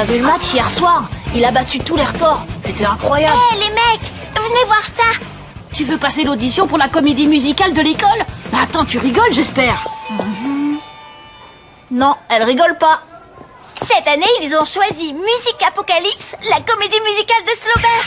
T'as vu le match hier soir? Il a battu tous les records. C'était incroyable. Hé, les mecs, venez voir ça. Tu veux passer l'audition pour la comédie musicale de l'école? Mais attends, tu rigoles, j'espère. Non, elle rigole pas. Cette année, ils ont choisi Musique Apocalypse, la comédie musicale de Slaubert.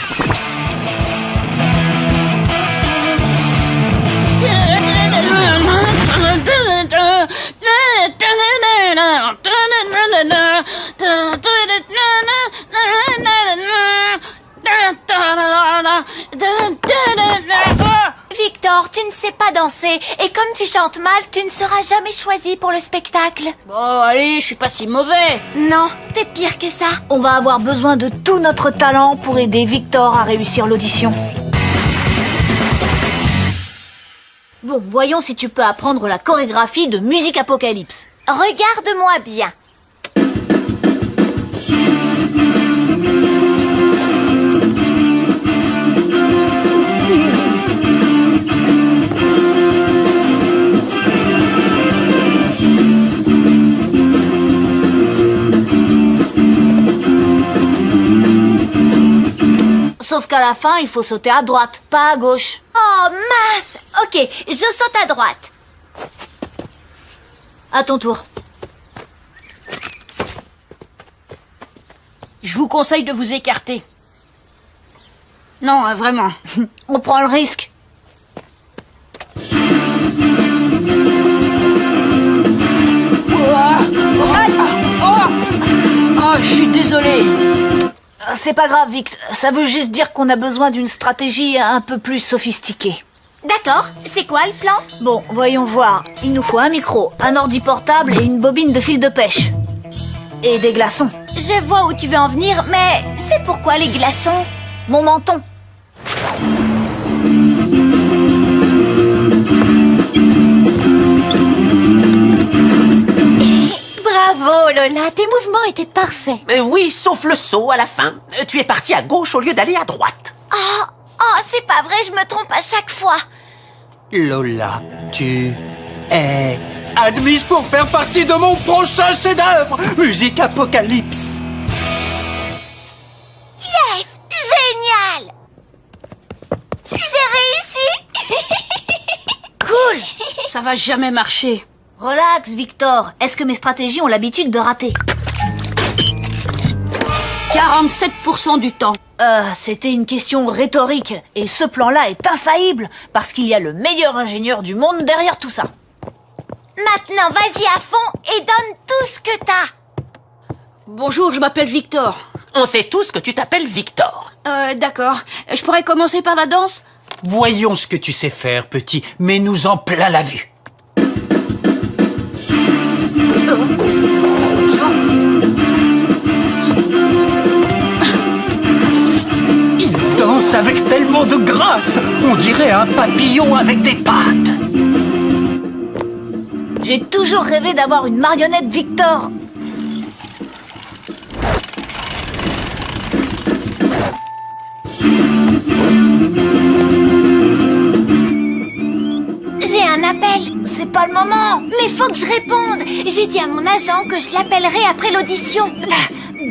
Victor, tu ne sais pas danser, et comme tu chantes mal, tu ne seras jamais choisi pour le spectacle. Bon, allez, je suis pas si mauvais. Non, t'es pire que ça. On va avoir besoin de tout notre talent pour aider Victor à réussir l'audition. Bon, voyons si tu peux apprendre la chorégraphie de Musique Apocalypse. Regarde-moi bien. Sauf qu'à la fin, il faut sauter à droite, pas à gauche. Oh, mince. Ok, je saute à droite. À ton tour. Je vous conseille de vous écarter. Non, vraiment. On prend le risque. Oh, je suis désolé. C'est pas grave, Vic. Ça veut juste dire qu'on a besoin d'une stratégie un peu plus sophistiquée. D'accord, c'est quoi le plan? Bon, voyons voir. Il nous faut un micro, un ordi portable et une bobine de fil de pêche. Et des glaçons. Je vois où tu veux en venir, mais c'est pourquoi les glaçons? Mon menton. Bravo Lola, tes mouvements étaient parfaits. Oui, sauf le saut à la fin. Tu es parti à gauche au lieu d'aller à droite. Oh, c'est pas vrai, je me trompe à chaque fois. Lola, tu es admise pour faire partie de mon prochain chef-d'œuvre, Musique Apocalypse. Yes, génial. J'ai réussi. Cool. Ça va jamais marcher. Relax, Victor. Est-ce que mes stratégies ont l'habitude de rater? 47% du temps. C'était une question rhétorique. Et ce plan-là est infaillible, parce qu'il y a le meilleur ingénieur du monde derrière tout ça. Maintenant, vas-y à fond et donne tout ce que t'as. Bonjour, je m'appelle Victor. On sait tous que tu t'appelles Victor. D'accord. Je pourrais commencer par la danse? Voyons ce que tu sais faire, petit. Mets-nous en plein la vue. Il danse avec tellement de grâce. On dirait un papillon avec des pattes. J'ai toujours rêvé d'avoir une marionnette Victor. J'ai un appel. C'est pas le moment. Mais faut que je réponde. J'ai dit à mon agent que je l'appellerai après l'audition.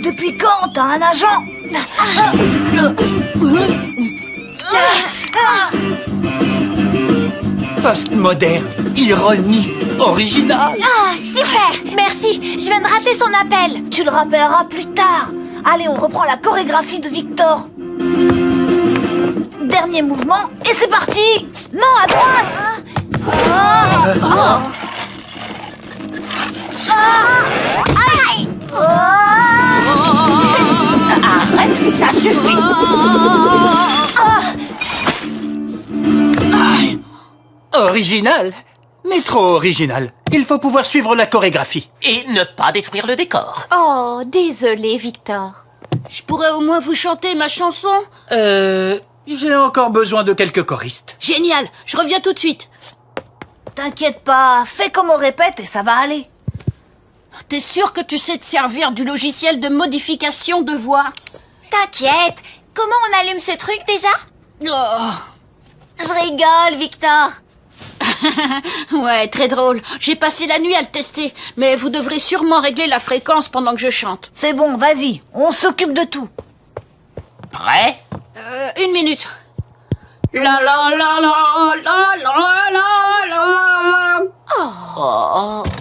Depuis quand t'as un agent? Postmoderne, ironie, original. Ah, super. Merci, je viens de rater son appel. Tu le rappelleras plus tard. Allez, on reprend la chorégraphie de Victor. Dernier mouvement, et c'est parti. Non, à droite. Aïe. Arrête, ça suffit. Original, mais trop original. Il faut pouvoir suivre la chorégraphie. Et ne pas détruire le décor. Oh, désolé, Victor. Je pourrais au moins vous chanter ma chanson? J'ai encore besoin de quelques choristes. Génial, je reviens tout de suite. T'inquiète pas, fais comme on répète et ça va aller. T'es sûr que tu sais te servir du logiciel de modification de voix? T'inquiète. Comment on allume ce truc déjà? Oh. Je rigole, Victor. Ouais, très drôle. J'ai passé la nuit à le tester, mais vous devrez sûrement régler la fréquence pendant que je chante. C'est bon, vas-y, on s'occupe de tout. Prêt? 1 minute. La la la la la la la la.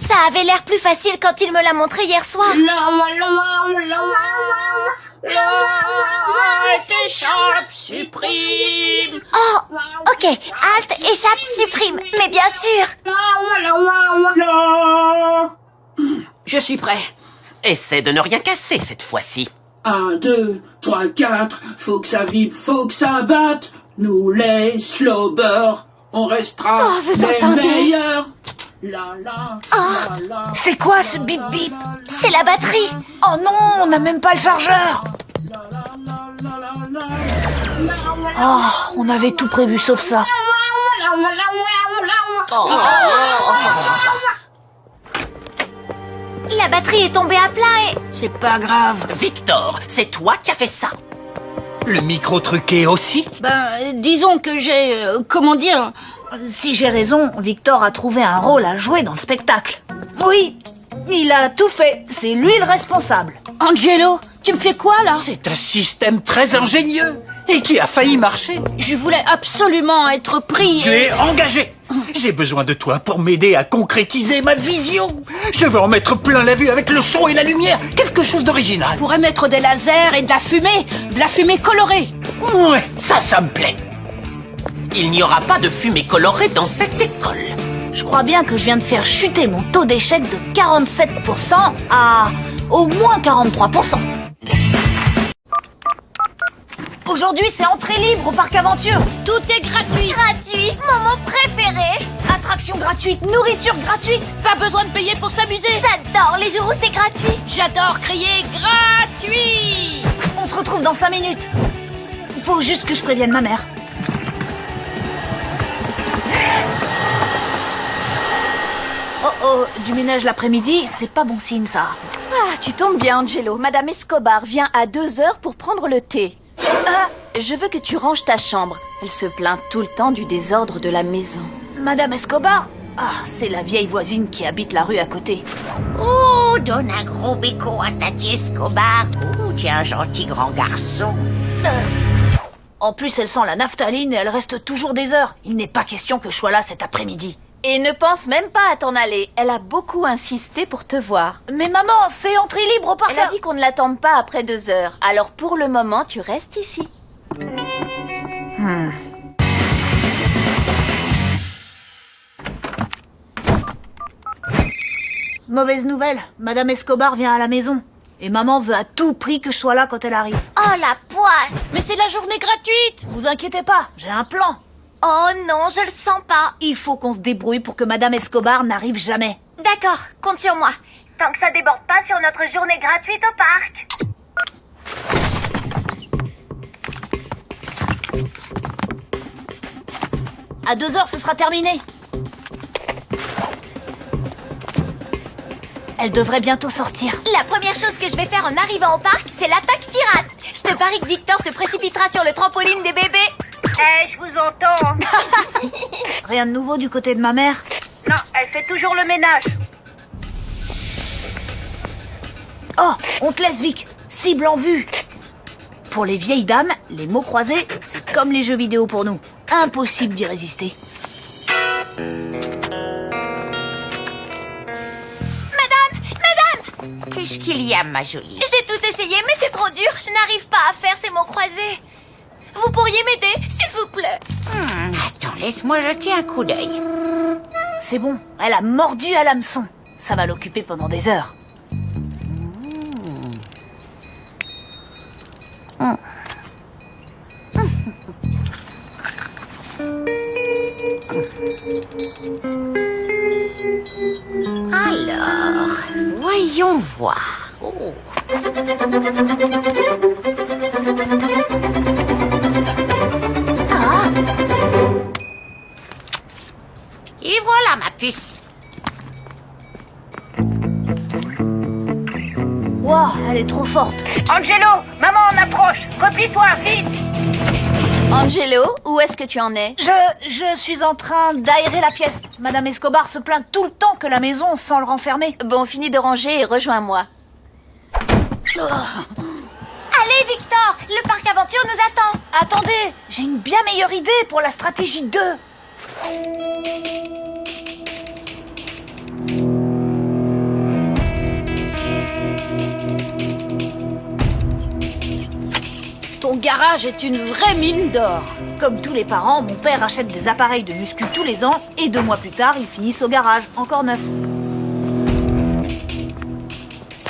Ça avait l'air plus facile quand il me l'a montré hier soir. Alt, échappe, supprime. Oh, ok, Alt, échappe, supprime. Mais bien sûr. Je suis prêt. Essaie de ne rien casser cette fois-ci. 1, 2, 3, 4, faut que ça vibre, faut que ça batte. Nous les slowbirds, on restera Oh, vous les entendez meilleurs. La, la, la, la, C'est quoi ce bip bip? C'est la batterie. Oh non, on n'a même pas le chargeur. Oh, on avait tout prévu sauf ça. La batterie est tombée à plat et... C'est pas grave. Victor, c'est toi qui as fait ça. Le micro truqué aussi? Disons que j'ai... comment dire... Si j'ai raison, Victor a trouvé un rôle à jouer dans le spectacle. Oui, il a tout fait. C'est lui le responsable. Angelo, tu me fais quoi, là? C'est un système très ingénieux et qui a failli marcher. Je voulais absolument être pris. Tu es engagé. J'ai besoin de toi pour m'aider à concrétiser ma vision. Je veux en mettre plein la vue avec le son et la lumière. Quelque chose d'original. Je pourrais mettre des lasers et de la fumée colorée. Ouais, ça me plaît. Il n'y aura pas de fumée colorée dans cette école. Je crois bien que je viens de faire chuter mon taux d'échec de 47% à au moins 43%. Aujourd'hui, c'est entrée libre au parc aventure. Tout est gratuit. Gratuit, moment préféré. Attraction gratuite, nourriture gratuite. Pas besoin de payer pour s'amuser. J'adore les jours où c'est gratuit. J'adore crier gratuit. On se retrouve dans 5 minutes. Il faut juste que je prévienne ma mère. Oh, du ménage l'après-midi, c'est pas bon signe ça. Ah, tu tombes bien, Angelo. Madame Escobar vient à 2h pour prendre le thé. Je veux que tu ranges ta chambre. Elle se plaint tout le temps du désordre de la maison. Madame Escobar? Ah, c'est la vieille voisine qui habite la rue à côté. Oh, donne un gros béco à Tati Escobar. Oh, tu es un gentil grand garçon. En plus, elle sent la naphtaline et elle reste toujours des heures. Il n'est pas question que je sois là cet après-midi. Et ne pense même pas à t'en aller. Elle a beaucoup insisté pour te voir. Mais maman, c'est entrée libre au parc. Elle a dit qu'on ne l'attende pas après 2h. Alors pour le moment, tu restes ici. Mauvaise nouvelle, Madame Escobar vient à la maison. Et maman veut à tout prix que je sois là quand elle arrive. Oh, la poisse. Mais c'est la journée gratuite. Vous inquiétez pas, j'ai un plan. Oh non, je le sens pas. Il faut qu'on se débrouille pour que Madame Escobar n'arrive jamais. D'accord, compte sur moi. Tant que ça déborde pas sur notre journée gratuite au parc. À 2h, ce sera terminé. Elle devrait bientôt sortir. La première chose que je vais faire en arrivant au parc, c'est l'attaque pirate. Je te parie que Victor se précipitera sur le trampoline des bébés. Je vous entends. Rien de nouveau du côté de ma mère? Non, elle fait toujours le ménage. Oh, on te laisse, Vic. Cible en vue. Pour les vieilles dames, les mots croisés, c'est comme les jeux vidéo pour nous. Impossible d'y résister. Qu'est-ce qu'il y a, ma jolie? J'ai tout essayé, mais c'est trop dur. Je n'arrive pas à faire ces mots croisés. Vous pourriez m'aider, s'il vous plaît? Attends, laisse-moi jeter un coup d'œil. C'est bon, elle a mordu à l'hameçon. Ça va l'occuper pendant des heures. Alors, voyons voir. Oh. Et voilà ma puce. Wow, elle est trop forte. Angelo, maman en approche. Replie-toi, vite. Angelo, où est-ce que tu en es? Je suis en train d'aérer la pièce. Madame Escobar se plaint tout le temps que la maison sent le renfermer. Bon, finis de ranger et rejoins-moi. Allez, Victor, le parc aventure nous attend. Attendez, j'ai une bien meilleure idée pour la stratégie 2. Ton garage est une vraie mine d'or. Comme tous les parents, mon père achète des appareils de muscu tous les ans et 2 mois plus tard, ils finissent au garage, encore neuf.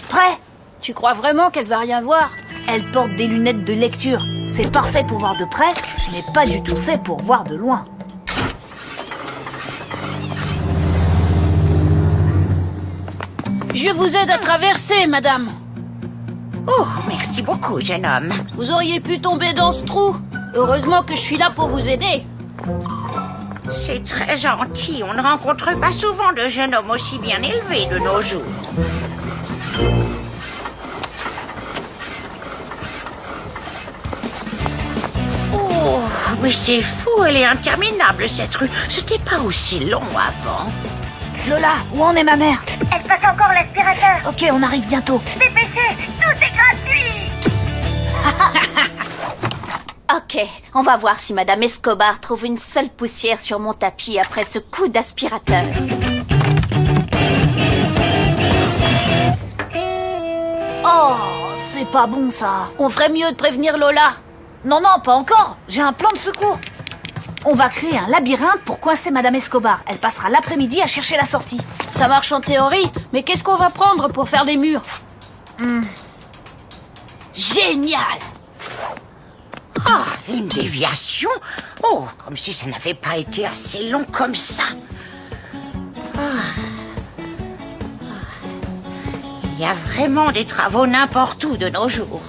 Prêt? Tu crois vraiment qu'elle va rien voir? Elle porte des lunettes de lecture. C'est parfait pour voir de près, mais pas du tout fait pour voir de loin. Je vous aide à traverser, madame. Oh, merci beaucoup, jeune homme. Vous auriez pu tomber dans ce trou. Heureusement que je suis là pour vous aider. C'est très gentil. On ne rencontre pas souvent de jeunes hommes aussi bien élevés de nos jours. Oh, mais c'est fou, elle est interminable cette rue. C'était pas aussi long avant. Lola, où en est ma mère? Elle passe encore l'aspirateur. Ok, on arrive bientôt. Dépêchez, tout est gratuit. Ok, on va voir si Madame Escobar trouve une seule poussière sur mon tapis après ce coup d'aspirateur. Oh, c'est pas bon ça. On ferait mieux de prévenir Lola. Non, non, pas encore. J'ai un plan de secours. On va créer un labyrinthe pour coincer Madame Escobar. Elle passera l'après-midi à chercher la sortie. Ça marche en théorie, mais qu'est-ce qu'on va prendre pour faire des murs? Génial! Oh, une déviation? Oh, comme si ça n'avait pas été assez long comme ça. Il y a vraiment des travaux n'importe où de nos jours.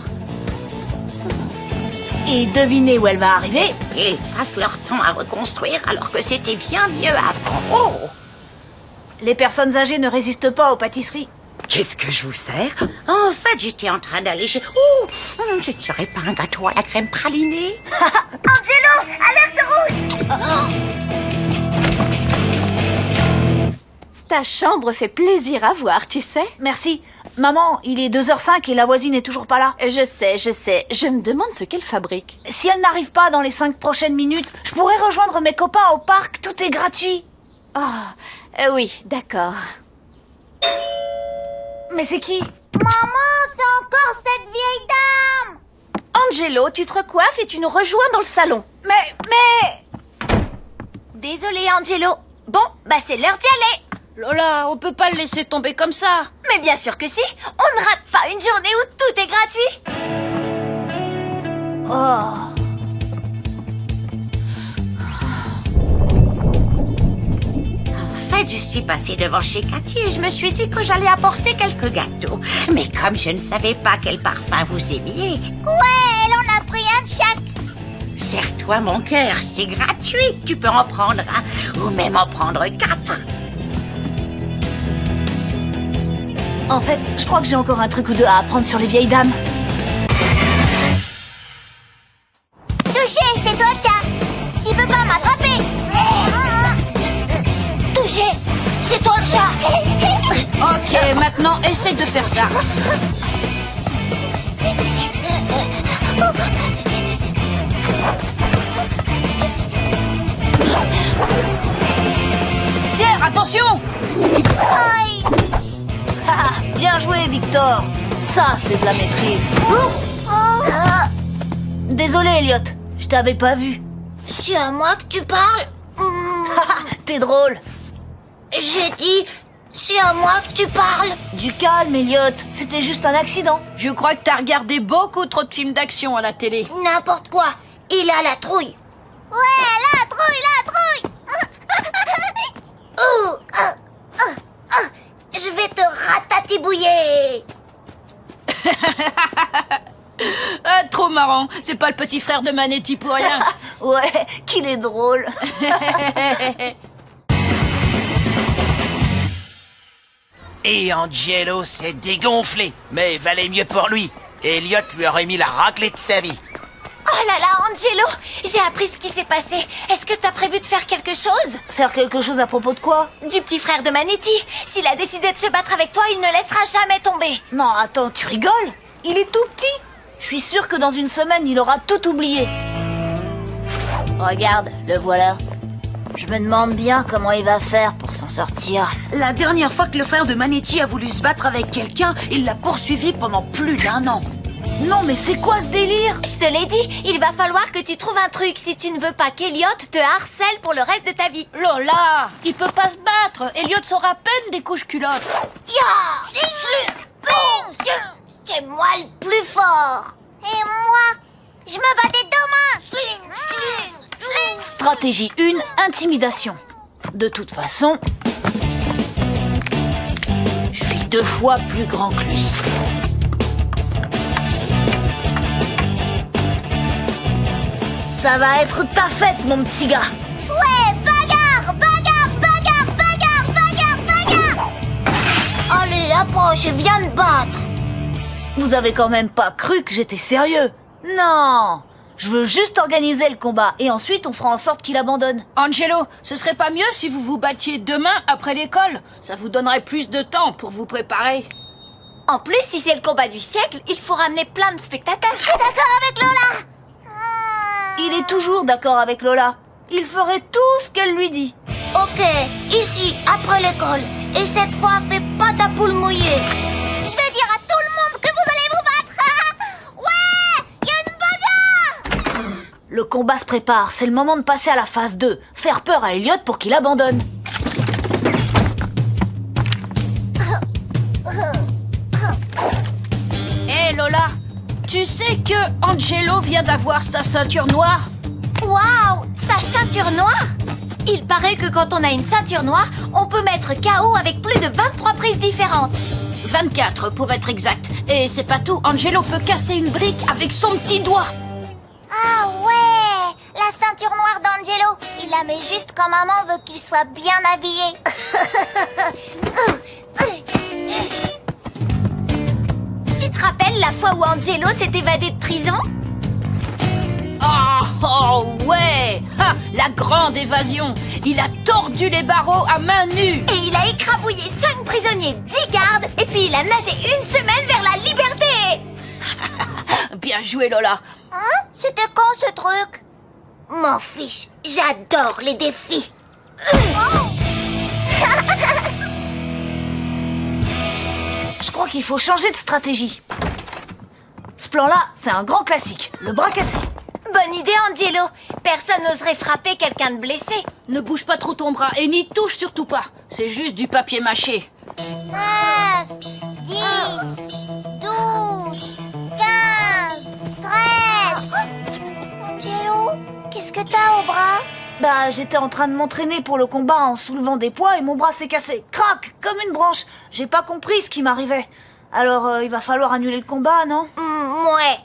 Et devinez où elle va arriver? Ils passent leur temps à reconstruire alors que c'était bien mieux avant. Oh! Les personnes âgées ne résistent pas aux pâtisseries. Qu'est-ce que je vous sers? En fait, j'étais en train d'aller chez... Oh! Ce ne serait pas un gâteau à la crème pralinée? Angelo, alerte rouge. Ta chambre fait plaisir à voir, tu sais. Merci. Maman, il est 2h05 et la voisine n'est toujours pas là. Je sais. Je me demande ce qu'elle fabrique. Si elle n'arrive pas dans les 5 prochaines minutes, je pourrais rejoindre mes copains au parc. Tout est gratuit. Oh, oui, d'accord. Mais c'est qui? Maman, c'est encore cette vieille dame. Angelo, tu te recoiffes et tu nous rejoins dans le salon. Mais... Désolée, Angelo. Bon, bah c'est l'heure d'y aller. Lola, on peut pas le laisser tomber comme ça. Mais bien sûr que si. On ne rate pas une journée où tout est gratuit. Oh... En fait, je suis passée devant chez Cathy et je me suis dit que j'allais apporter quelques gâteaux. Mais comme je ne savais pas quel parfum vous aimiez... Ouais, elle en a pris un de chaque. Serre-toi, mon cœur, c'est gratuit. Tu peux en prendre un ou même en prendre 4. En fait, je crois que j'ai encore un truc ou deux à apprendre sur les vieilles dames. Touché, c'est toi, Tcha. Tu peux pas m'attraper. Touché, c'est toi le chat. Ok, maintenant, essaye de faire ça. Pierre, attention! Bien joué, Victor. Ça, c'est de la maîtrise. Désolé, Elliot. Je t'avais pas vu. C'est à moi que tu parles. T'es drôle. J'ai dit, c'est à moi que tu parles. Du calme, Elliot. C'était juste un accident. Je crois que t'as regardé beaucoup trop de films d'action à la télé. N'importe quoi. Il a la trouille. Ouais, la trouille, la trouille. Je vais te ratatibouiller. Ah, trop marrant. C'est pas le petit frère de Manetti pour rien. Ouais, qu'il est drôle. Et Angelo s'est dégonflé, mais valait mieux pour lui. Elliot lui aurait mis la raclée de sa vie. Oh là là, Angelo, j'ai appris ce qui s'est passé. Est-ce que t'as prévu de faire quelque chose? Faire quelque chose à propos de quoi? Du petit frère de Manetti. S'il a décidé de se battre avec toi, il ne laissera jamais tomber. Non, attends, tu rigoles? Il est tout petit. Je suis sûre que dans une semaine, il aura tout oublié. Regarde, le voilà. Je me demande bien comment il va faire pour s'en sortir. La dernière fois que le frère de Manetti a voulu se battre avec quelqu'un, il l'a poursuivi pendant plus d'1 an. Non, mais c'est quoi ce délire? Je te l'ai dit, il va falloir que tu trouves un truc si tu ne veux pas qu'Elliot te harcèle pour le reste de ta vie. Lola, il peut pas se battre. Elliot sort à peine des couches culottes. C'est moi le plus fort. Et moi, je me bats des 2 mains. Stratégie 1, intimidation. De toute façon, je suis 2 fois plus grand que lui. Ça va être ta fête, mon petit gars. Ouais, bagarre, bagarre, bagarre, bagarre, bagarre, bagarre. Allez, approche et viens te battre. Vous avez quand même pas cru que j'étais sérieux? Non, je veux juste organiser le combat et ensuite on fera en sorte qu'il abandonne. Angelo, ce serait pas mieux si vous vous battiez demain après l'école? Ça vous donnerait plus de temps pour vous préparer. En plus, si c'est le combat du siècle, il faut ramener plein de spectateurs. Je suis d'accord avec Lola. Il est toujours d'accord avec Lola. Il ferait tout ce qu'elle lui dit. Ok, ici, après l'école. Et cette fois, fais pas ta poule mouillée. Je vais dire à tout le monde que vous allez vous battre. Ouais, il y a une bagarre. Le combat se prépare, c'est le moment de passer à la phase 2. Faire peur à Elliot pour qu'il abandonne. Hé Lola, tu sais que Angelo vient d'avoir sa ceinture noire? Waouh, sa ceinture noire? Il paraît que quand on a une ceinture noire, on peut mettre KO avec plus de 23 prises différentes. 24 pour être exact. Et c'est pas tout, Angelo peut casser une brique avec son petit doigt. Ah ouais, la ceinture noire d'Angelo. Il la met juste quand maman veut qu'il soit bien habillé. Tu te rappelles la fois où Angelo s'est évadé de prison? Oh ouais, la grande évasion. Il a tordu les barreaux à main nue. Et il a écrabouillé 5 prisonniers, 10 gardes, et puis il a nagé 1 semaine vers la liberté. Bien joué Lola. Hein? C'était quand ce truc? M'en fiche, j'adore les défis. Je crois qu'il faut changer de stratégie. Ce plan-là, c'est un grand classique, le bras cassé. Bonne idée, Angelo. Personne n'oserait frapper quelqu'un de blessé. Ne bouge pas trop ton bras et n'y touche surtout pas. C'est juste du papier mâché. 9, 10, 12, 15, 13. Angelo, qu'est-ce que t'as au bras? Bah, j'étais en train de m'entraîner pour le combat en soulevant des poids et mon bras s'est cassé. Crac, comme une branche. J'ai pas compris ce qui m'arrivait. Alors, il va falloir annuler le combat, non? Ouais,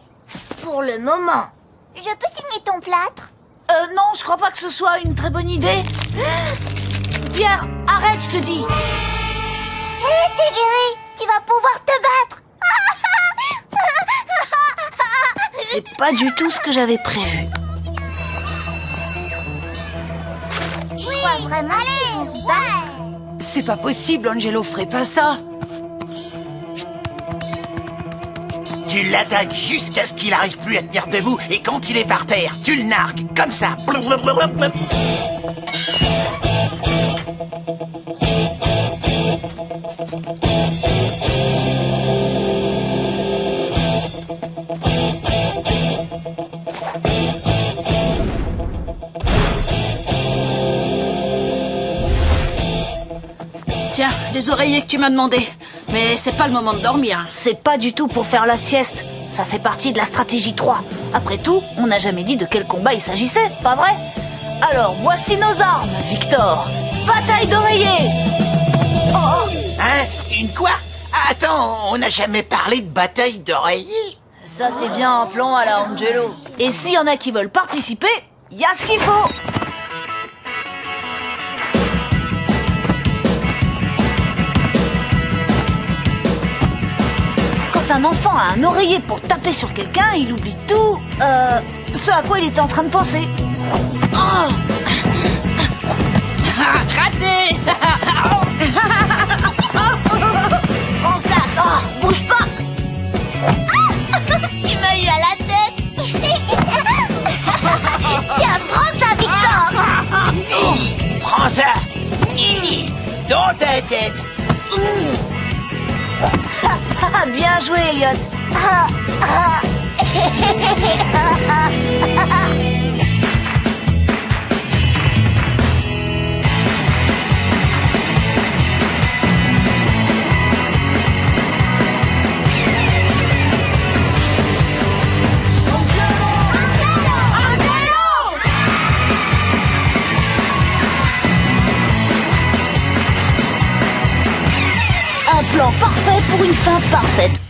pour le moment. Je peux signer ton plâtre? Non, je crois pas que ce soit une très bonne idée. Pierre, arrête, je te dis. Hé, t'es guéri. Tu vas pouvoir te battre. C'est pas du tout ce que j'avais prévu. Tu crois vraiment? Allez, on se bat. C'est pas possible, Angelo ferait pas ça. Tu l'attaques jusqu'à ce qu'il arrive plus à tenir debout et quand il est par terre, tu le nargues comme ça. Tiens, les oreillers que tu m'as demandé. Mais c'est pas le moment de dormir. C'est pas du tout pour faire la sieste. Ça fait partie de la stratégie 3. Après tout, on n'a jamais dit de quel combat il s'agissait, pas vrai? Alors, voici nos armes, Victor. Bataille d'oreillers. Hein? Une quoi? Attends, on n'a jamais parlé de bataille d'oreiller. Ça, c'est bien un plan à la Angelo. Et s'il y en a qui veulent participer, il y a ce qu'il faut. Quand un enfant a un oreiller pour taper sur quelqu'un, il oublie tout. ce à quoi il était en train de penser. Oh. Raté. Prends ça. Oh, bouge pas. Tu m'as eu à la tête. Tiens, prends ça, Victor. Prends ça. Dans ta tête. Bien joué, Elliot. Un plan parfait pour une fin parfaite.